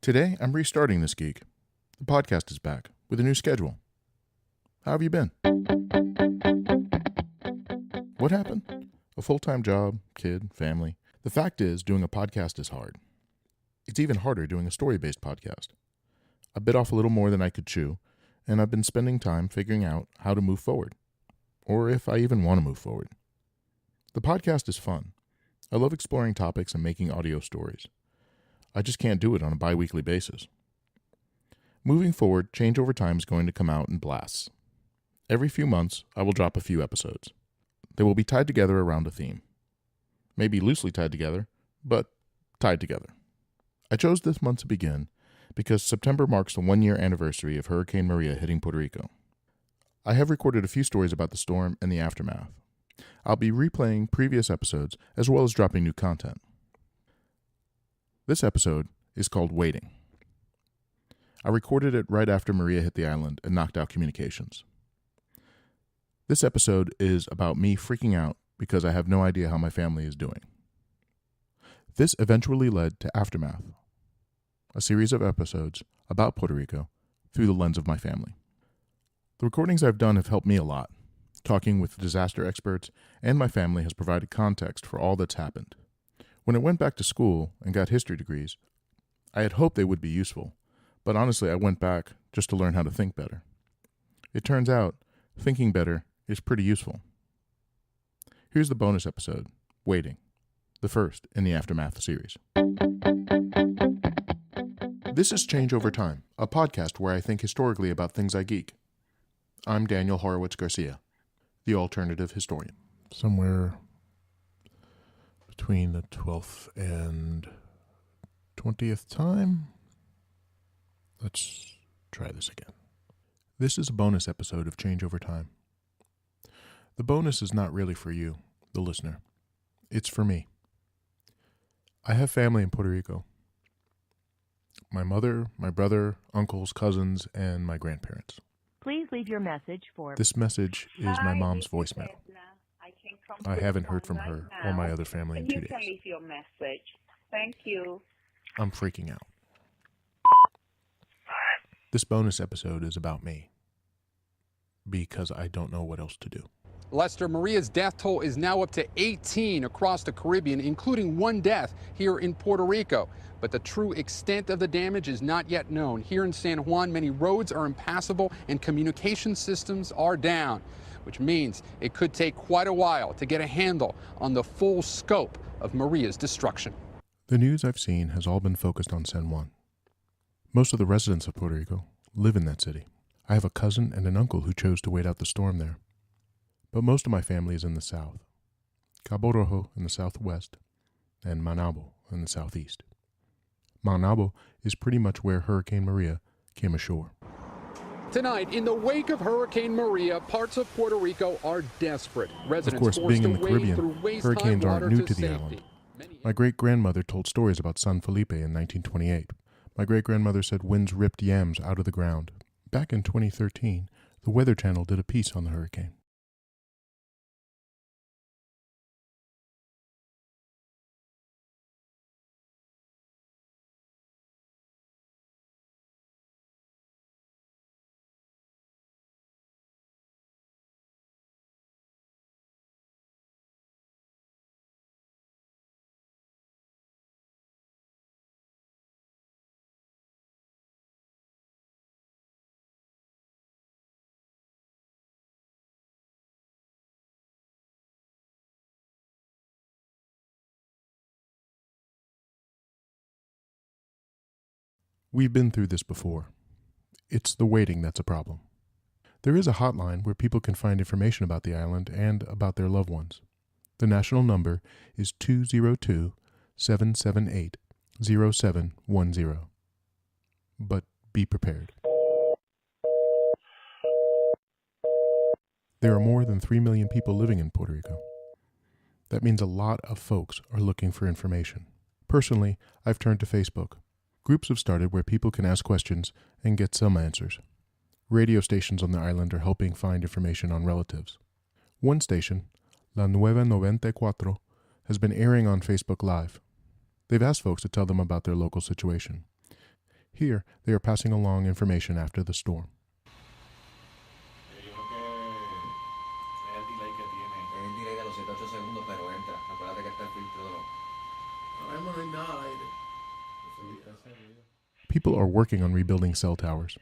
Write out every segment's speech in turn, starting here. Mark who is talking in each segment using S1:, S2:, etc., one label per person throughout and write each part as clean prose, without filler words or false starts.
S1: Today, I'm restarting this geek. The podcast is back with a new schedule. How have you been? What happened? A full-time job, kid, family. The fact is, doing a podcast is hard. It's even harder doing a story-based podcast. I bit off a little more than I could chew, and I've been spending time figuring out how to move forward, or if I even want to move forward. The podcast is fun. I love exploring topics and making audio stories. I just can't do it on a biweekly basis. Moving forward, Change Over Time is going to come out in blasts. Every few months, I will drop a few episodes. They will be tied together around a theme. Maybe loosely tied together, but tied together. I chose this month to begin because September marks the 1-year anniversary of Hurricane Maria hitting Puerto Rico. I have recorded a few stories about the storm and the aftermath. I'll be replaying previous episodes as well as dropping new content. This episode is called Waiting. I recorded it right after Maria hit the island and knocked out communications. This episode is about me freaking out because I have no idea how my family is doing. This eventually led to Aftermath, a series of episodes about Puerto Rico through the lens of my family. The recordings I've done have helped me a lot. Talking with disaster experts and my family has provided context for all that's happened. When I went back to school and got history degrees, I had hoped they would be useful, but honestly I went back just to learn how to think better. It turns out, thinking better is pretty useful. Here's the bonus episode, Waiting, the first in the Aftermath series. This is Change Over Time, a podcast where I think historically about things I geek. I'm Daniel Horowitz-Garcia, the alternative historian. Somewhere between the 12th and 20th time. Let's try this again. This is a bonus episode of Change Over Time. The bonus is not really for you, the listener. It's for me. I have family in Puerto Rico. My mother, my brother, uncles, cousins, and my grandparents.
S2: Please leave your message for...
S1: This message is my mom's voicemail. I haven't heard from her or my other family in 2 days.
S3: You can leave your message. Thank you.
S1: I'm freaking out. This bonus episode is about me. Because I don't know what else to do.
S4: Lester, Maria's death toll is now up to 18 across the Caribbean, including 1 death here in Puerto Rico. But the true extent of the damage is not yet known. Here in San Juan, many roads are impassable and communication systems are down, which means it could take quite a while to get a handle on the full scope of Maria's destruction.
S1: The news I've seen has all been focused on San Juan. Most of the residents of Puerto Rico live in that city. I have a cousin and an uncle who chose to wait out the storm there. But most of my family is in the south. Cabo Rojo in the southwest, and Manabo in the southeast. Manabo is pretty much where Hurricane Maria came ashore.
S4: Tonight, in the wake of Hurricane Maria, parts of Puerto Rico are desperate. Residents
S1: of course, being in the Caribbean, hurricanes aren't new to the island. My great-grandmother told stories about San Felipe in 1928. My great-grandmother said winds ripped yams out of the ground. Back in 2013, the Weather Channel did a piece on the hurricane. We've been through this before. It's the waiting that's a problem. There is a hotline where people can find information about the island and about their loved ones. The national number is 202-778-0710. But be prepared. There are more than 3 million people living in Puerto Rico. That means a lot of folks are looking for information. Personally, I've turned to Facebook. Groups have started where people can ask questions and get some answers. Radio stations on the island are helping find information on relatives. One station, La Nueva 94, has been airing on Facebook Live. They've asked folks to tell them about their local situation. Here, they are passing along information after the storm. People are working on rebuilding cell towers.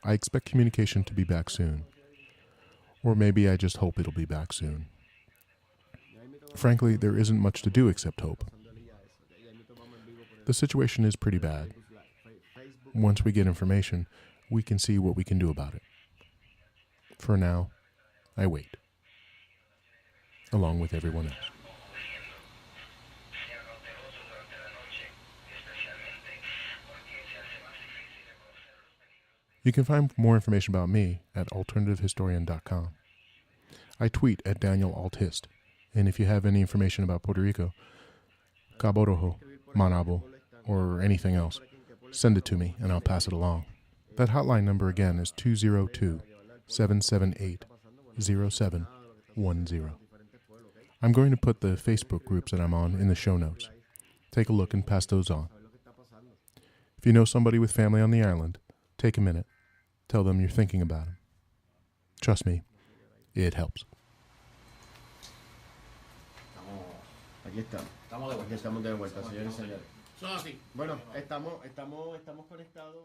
S1: I expect communication to be back soon. Or maybe I just hope it'll be back soon. Frankly, there isn't much to do except hope. The situation is pretty bad. Once we get information, we can see what we can do about it. For now, I wait. Along with everyone else. You can find more information about me at alternativehistorian.com. I tweet at Daniel Althist, and if you have any information about Puerto Rico, Cabo Rojo, Manabo, or anything else, send it to me and I'll pass it along. That hotline number again is 202-778-0710. I'm going to put the Facebook groups that I'm on in the show notes. Take a look and pass those on. If you know somebody with family on the island, take a minute. Tell them you're thinking about them. Trust me, it helps.
S5: Aquí estamos. Aquí estamos de vuelta, señores y señores. Bueno, estamos conectados.